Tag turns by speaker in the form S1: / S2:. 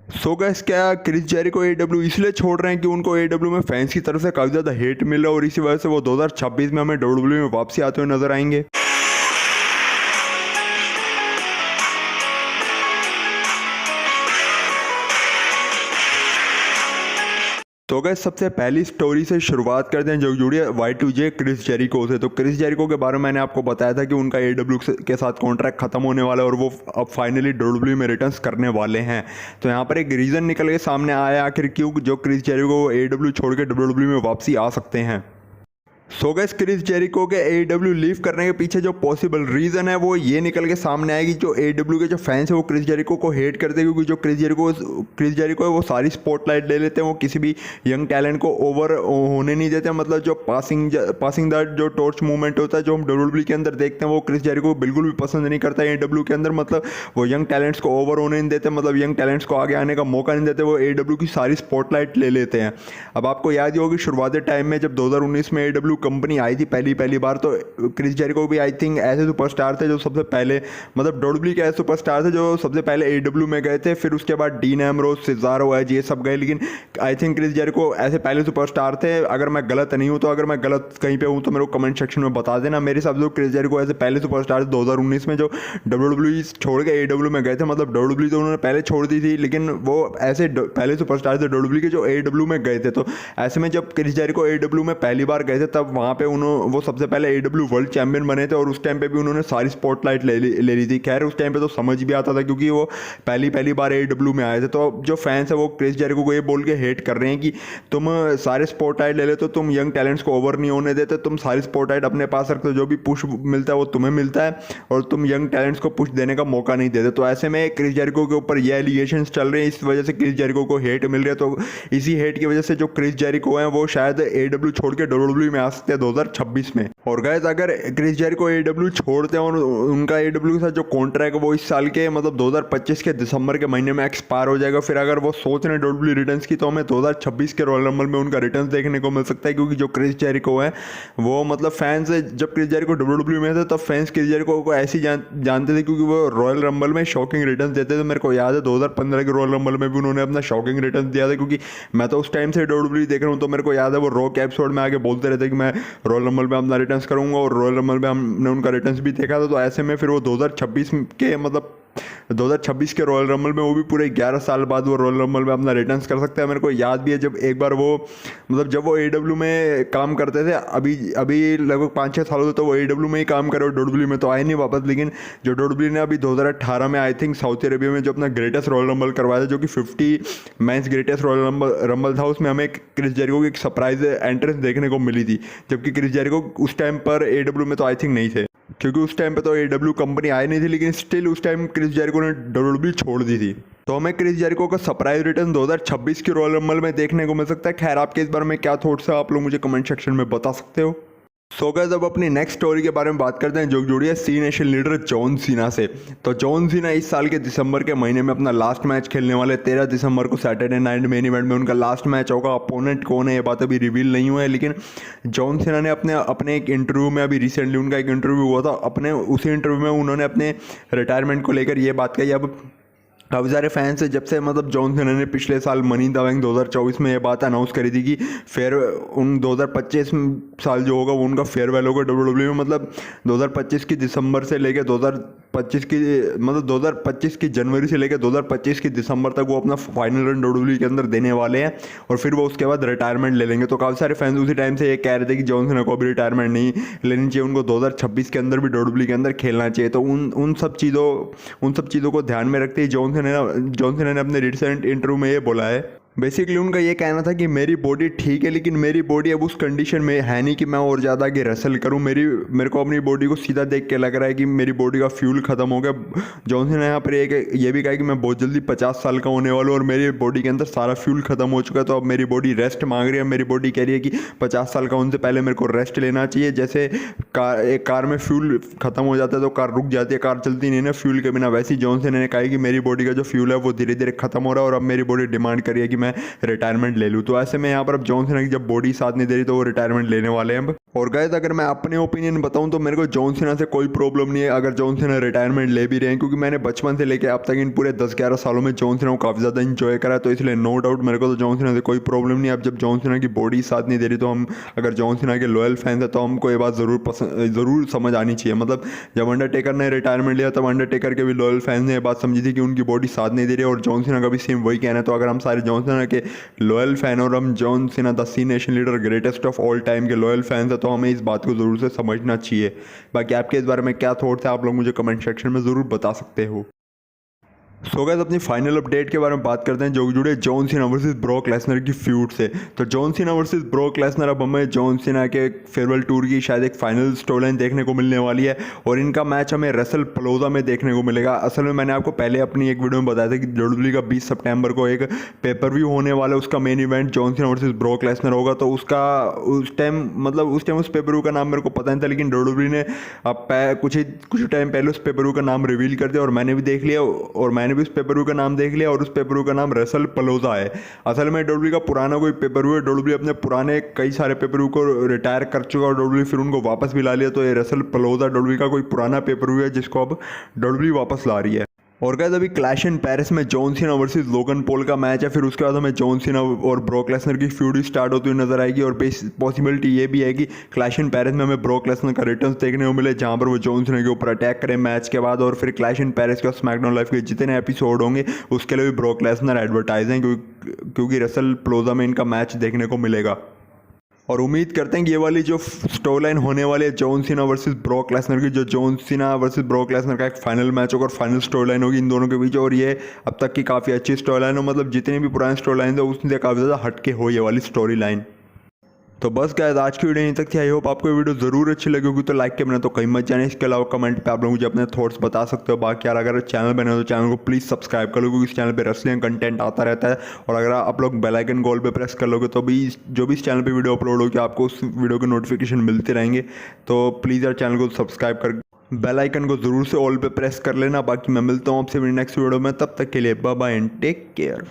S1: So guys, क्या Chris Jericho एडब्ल्यू इसलिए छोड़ रहे हैं कि उनको एडब्ल्यू में फैंस की तरफ से काफ़ी ज़्यादा हेट मिल रहा है और इसी वजह से वो 2026 में हमें डब्ल्यूडब्ल्यू में वापसी आते हुए नजर आएंगे। तो गैस, सबसे पहली स्टोरी से शुरुआत करते हैं जो जुड़ी है Y2J क्रिस जेरिको से। तो क्रिस जेरिको के बारे में मैंने आपको बताया था कि उनका एडब्ल्यू के साथ कॉन्ट्रैक्ट खत्म होने वाला है और वो अब फाइनली डब्ल्यूडब्ल्यू में रिटर्न्स करने वाले हैं। तो यहाँ पर एक रीज़न निकल के सामने आया आखिर क्यों जो क्रिस जेरिको एडब्ल्यू छोड़ के डब्ल्यूडब्ल्यू में वापसी आ सकते हैं। सो गैस, क्रिस जेरिको के एडब्ल्यू लीव करने के पीछे जो पॉसिबल रीज़न है वो ये निकल के सामने आएगी जो एडब्ल्यू के जो फैंस है वो क्रिस जेरिको को हेट करते हैं, क्योंकि जो क्रिस जेरिको है वो सारी स्पॉटलाइट ले लेते हैं, वो किसी भी यंग टैलेंट को ओवर होने नहीं देते। मतलब जो पासिंग द जो टॉर्च मूवमेंट होता है जो हम डब्ल्यूडब्ल्यू के अंदर देखते हैं वो क्रिस जेरिको को बिल्कुल भी पसंद नहीं करता है एडब्ल्यू के अंदर। मतलब वो यंग टैलेंट्स को ओवर होने नहीं देते, मतलब यंग टैलेंट्स को आगे आने का मौका नहीं देते, वो एडब्ल्यू की सारी स्पॉटलाइट ले लेते हैं। अब आपको याद ही होगी शुरुआती टाइम में जब 2019 में एडब्ल्यू कंपनी आई थी पहली बार, तो क्रिस जेरिको भी आई थिंक ऐसे सुपरस्टार थे जो सबसे पहले, मतलब डब्ल्यूडब्ल्यू के ऐसे सुपरस्टार थे जो सबसे पहले एडब्ल्यू में गए थे। फिर उसके बाद डीन एम्ब्रोज, सिज़ारो, एज, ये सब गए, लेकिन आई थिंक क्रिस जेरिको ऐसे पहले सुपरस्टार थे। अगर मैं गलत नहीं हूँ तो, अगर मैं गलत कहीं पे हूँ तो मेरे को कमेंट सेक्शन में बता देना। मेरे हिसाब से क्रिस जेरिको ऐसे पहले सुपरस्टार थे 2019 में जो डब्ल्यूडब्ल्यू छोड़ के एडब्ल्यू में गए थे। मतलब डब्ल्यूडब्ल्यू तो उन्होंने पहले छोड़ दी थी, लेकिन वो ऐसे पहले सुपरस्टार थे डब्ल्यूडब्ल्यू के जो एडब्ल्यू में गए थे। तो ऐसे में जब क्रिस जेरिको एडब्ल्यू में पहली बार गए थे तब वहाँ पे वो सबसे पहले एडब्ल्यू वर्ल्ड चैंपियन बने थे और उस टाइम पे भी उन्होंने सारी स्पॉटलाइट ले ली थी। खैर उस टाइम पे तो समझ भी आता था क्योंकि वो पहली बार एडब्ल्यू में आए थे। तो जो फैंस है वो क्रिस जेरिको को ये बोल के हेट कर रहे हैं कि तुम सारे स्पॉटलाइट ले लेते हो, तुम यंग टैलेंट्स को ओवर नहीं होने देते, तुम सारी स्पॉटलाइट अपने पास रखते हो, जो भी पुश मिलता है वो तुम्हें मिलता है और तुम यंग टैलेंट्स को पुश देने का मौका नहीं देते। तो ऐसे में क्रिस जेरिको के ऊपर ये एलिगेशंस चल रहे हैं, इस वजह से क्रिस जेरिको को हेट मिल रही है। तो इसी हेट की वजह से जो क्रिस जेरिको है वो शायद एडब्ल्यू छोड़ के डब्ल्यूडब्ल्यू में आ सकते हैं 2026 में। और गाइस, अगर क्रिस जेरिको एडब्ल्यू छोड़ते हैं और उनका एडब्ल्यू के साथ जो कॉन्ट्रैक्ट वो इस साल के मतलब 2025 के दिसंबर के महीने में एक्सपायर हो जाएगा, फिर अगर वो सोच रहे हैं डब्ल्यूडब्ल्यू रिटर्न्स की तो हमें 2026 के रॉयल रंबल में उनका रिटर्न्स देखने को मिल सकता है। क्योंकि जो क्रिस जेरिको है वो मतलब फैंस जब क्रिस जेरिको डब्ल्यूडब्ल्यू में थे तब फैंस क्रिस जेरिको को ऐसे जानते थे क्योंकि वो रॉयल रंबल में शॉकिंग रिटर्न देते थे। मेरे को याद है 2015 के रॉयल रंबल में भी उन्होंने अपना शॉकिंग रिटर्न दिया था, क्योंकि मैं तो उस टाइम से डब्ल्यूडब्ल्यू देख रहा हूँ। तो मेरे को याद है वो रॉ के एपिसोड में आके बोलते रहते कि मैं रॉयल रंबल में अपना रिटर्न्स करूँगा और रॉयल रंबल में हमने उनका रिटर्न्स भी देखा था। तो ऐसे में फिर वो 2026 के मतलब 2026 के रॉयल रंबल में वो भी पूरे 11 साल बाद वो रॉयल रंबल में अपना रिटर्न्स कर सकते हैं। मेरे को याद भी है जब एक बार वो मतलब जब वो एडब्ल्यू में काम करते थे, अभी लगभग 5-6 सालों से तो वो एडब्ल्यू में ही काम करे और डब्ल्यूडब्ल्यू में तो आए नहीं वापस। लेकिन जो डब्ल्यूडब्ल्यू ने अभी 2018 में आई थिंक सऊदी अरेबिया में जो अपना ग्रेटेस्ट रॉयल रंबल करवाया था, जो कि 50 मैंस ग्रेटेस्ट रॉयल रंबल था, उसमें हमें क्रिस जेरिको की एक सरप्राइज एंट्रेंस देखने को मिली थी। जबकि क्रिस जेरिको उस टाइम पर एडब्ल्यू में तो आई थिंक नहीं थे, क्योंकि उस टाइम पे तो एडब्ल्यू कंपनी आई नहीं थी, लेकिन स्टिल उस टाइम क्रिस जेरिको ने डब्ल्यूडब्ल्यू छोड़ दी थी। तो हमें क्रिस जेरिको का सरप्राइज रिटर्न 2026 के रॉयल रंबल में देखने को मिल सकता है। खैर आपके इस बारे में क्या थॉट्स है आप लोग मुझे कमेंट सेक्शन में बता सकते हो। सो गाइस, अब अपनी नेक्स्ट स्टोरी के बारे में बात करते हैं जो जुड़ी है सी नेशन लीडर जॉन सीना से। तो जॉन सीना इस साल के दिसंबर के महीने में अपना लास्ट मैच खेलने वाले 13 दिसंबर को सैटरडे नाइट मेन इवेंट में उनका लास्ट मैच होगा। अपोनेंट कौन है ये बात अभी रिवील नहीं हुआ है, लेकिन जॉन सीना ने अपने एक इंटरव्यू में, अभी रिसेंटली उनका एक इंटरव्यू हुआ था, अपने उसी इंटरव्यू में उन्होंने अपने रिटायरमेंट को लेकर ये बात कही। अब काफ़ी सारे फैंस है जब से मतलब जॉन सीना ने पिछले साल मनी इन द बैंक 2024 में ये बात अनाउंस करी थी कि फेयर उन 2025 साल जो होगा वो उनका फेयरवेल होगा डब्ल्यूडब्ल्यू में। मतलब 2025 की दिसंबर से लेकर 2025 की जनवरी से लेकर 2025 की दिसंबर तक वो अपना फाइनल रन डब्ल्यूडब्ल्यू के अंदर देने वाले हैं और फिर वो उसके बाद रिटायरमेंट ले लेंगे। तो काफ़ी सारे फैंस उसी टाइम से ये कह रहे थे कि जॉन सीना को अभी रिटायरमेंट नहीं लेनी चाहिए, उनको 2026 के अंदर भी डब्ल्यूडब्ल्यू के अंदर खेलना चाहिए। तो उन सब चीज़ों को ध्यान में रखते ही जॉन सीना ने अपने रिसेंट इंटरव्यू में ये बोला है। बेसिकली उनका ये कहना था कि मेरी बॉडी ठीक है, लेकिन मेरी बॉडी अब उस कंडीशन में है नहीं कि मैं और ज़्यादा आगे रसल करूं। मेरे को अपनी बॉडी को सीधा देख के लग रहा है कि मेरी बॉडी का फ्यूल ख़त्म हो गया। जॉनसन ने यहाँ पर ये भी कहा कि मैं बहुत जल्दी 50 साल का होने वाला हूँ और मेरी बॉडी के अंदर सारा फ्यूल ख़त्म हो चुका है। तो अब मेरी बॉडी रेस्ट मांग रही है। मेरी बॉडी कह रही है कि 50 साल का होने से पहले मेरे को रेस्ट लेना चाहिए। जैसे एक कार में फ्यूल ख़त्म हो जाता है तो कार रुक जाती है, कार चलती नहीं है ना फ्यूल के बिना, वैसे ही जॉनसन ने कहा कि मेरी बॉडी का जो फ्यूल है वो धीरे धीरे ख़त्म हो रहा है और अब मेरी बॉडी डिमांड करी है कि मैं रिटायरमेंट ले लूँ। तो ऐसे में यहाँ पर अब जॉन सीना की जब बॉडी साथ नहीं दे रही तो वो रिटायरमेंट लेने वाले हैं अब। और गाइस अगर मैं अपने ओपिनियन बताऊं तो मेरे को जॉन सीना से कोई प्रॉब्लम नहीं है अगर जॉन सीना रिटायरमेंट ले भी रहे हैं, क्योंकि मैंने बचपन से लेकर अब तक इन पूरे 10-11 सालों में जॉन सीना को काफ़ी ज़्यादा इंजॉय करा, तो इसलिए नो डाउट मेरे को तो जॉन सीना से कोई प्रॉब्लम नहीं है। अब जब जॉन सीना की बॉडी साथ नहीं दे रही तो हम अगर जॉन सीना के लॉयल फैंस हैं तो हमको ये बात ज़रूर समझ आनी चाहिए। मतलब जब अंडरटेकर ने रिटायरमेंट लिया तब अंडरटेकर के भी लॉयल फैंस ने ये बात समझी थी कि उनकी बॉडी साथ नहीं दे रही और जॉन सीना का भी सेम वही कहना है। तो अगर हम सारे जॉन सीना के लॉयल फैन और हम John Cena the Cenation leader greatest of all time के लॉयल फैंस हैं तो हमें इस बात को ज़रूर से समझना चाहिए। बाकी आपके इस बारे में क्या थॉट्स है आप लोग मुझे कमेंट सेक्शन में ज़रूर बता सकते हो। सो गाइस अपनी फाइनल अपडेट के बारे में बात करते हैं जो जुड़े John Cena versus Brock Lesnar की फ्यूड से। तो John Cena versus Brock Lesnar अब हमें जॉन सीना के फेयरवेल टूर की शायद एक फाइनल स्टोरी लाइन देखने को मिलने वाली है और इनका मैच हमें रेसल प्लोजा में देखने को मिलेगा। असल में मैंने आपको पहले अपनी एक वीडियो में बताया था कि WWE का 20 सितंबर को एक पेपर व्यू होने वाला है, उसका main event John Cena versus Brock Lesnar होगा। तो उसका उस टाइम उस पेपर व्यू का नाम मेरे को पता नहीं था, लेकिन WWE ने अब कुछ टाइम पहले उस पेपर व्यू का नाम रिवील कर दिया और मैंने भी देख लिया और मैंने भी उस पेपर व्यू का नाम देख लिया और उस पेपर व्यू का नाम रेसल प्लोजा है। असल में WWE का पुराना कोई पेपर व्यू है, WWE अपने पुराने कई सारे पेपर व्यू को रिटायर कर चुका और WWE फिर उनको वापस भी ला लिया। तो ये रेसल प्लोजा WWE का कोई पुराना पेपर व्यू है जिसको अब WWE वापस ला रही है। और गाइस अभी क्लैश इन पेरिस में John Cena versus Logan Paul का मैच है, फिर उसके बाद हमें जॉन सीना और ब्रॉक लेसनर की फ्यूड स्टार्ट होती हुई नजर आएगी और पॉसिबिलिटी ये भी है कि क्लैश इन पेरिस में हमें ब्रॉक लेसनर का रिटर्न देखने को मिले जहां पर वो जॉन सीना के ऊपर अटैक करें मैच के बाद। और फिर क्लैश इन पेरिस के स्मैकडाउन लाइव के जितने एपिसोड होंगे उसके लिए भी ब्रॉक लेसनर एडवर्टाइज हैं क्योंकि रेसल प्लोजा में इनका मैच देखने को मिलेगा। और उम्मीद करते हैं कि ये वाली जो स्टोरी लाइन होने वाली है John Cena versus Brock Lesnar की, जो John Cena versus Brock Lesnar का एक फाइनल मैच होगा और फाइनल स्टोरी लाइन होगी इन दोनों के बीच। और ये अब तक की काफ़ी अच्छी स्टोरी लाइन हो, मतलब जितनी भी पुरानी स्टोरी लाइन है उससे काफ़ी ज़्यादा हटके हो ये वाली स्टोरी लाइन। तो बस गाइस आज की वीडियो यहीं तक थी। आई होप आपको वीडियो ज़रूर अच्छी लगी होगी, तो लाइक के बिना तो कहीं मत जाने। इसके अलावा कमेंट पे आप लोग मुझे अपने थॉट्स बता सकते हो। बाकी यार अगर चैनल बने हो तो चैनल को प्लीज़ सब्सक्राइब कर लो क्योंकि इस चैनल पे रेसलिंग कंटेंट आता रहता है। और अगर आप लोग बेल आइकन कॉल पे प्रेस कर लोगे तो भी जो भी इस चैनल पर वीडियो अपलोड होगी आपको उस वीडियो के नोटिफिकेशन मिलते रहेंगे। तो प्लीज़ यार चैनल को सब्सक्राइब कर बेल आइकन को ज़रूर से ऑल पे प्रेस कर लेना। बाकी मैं मिलता हूँ आपसे नेक्स्ट वीडियो में, तब तक के लिए bye bye and take care.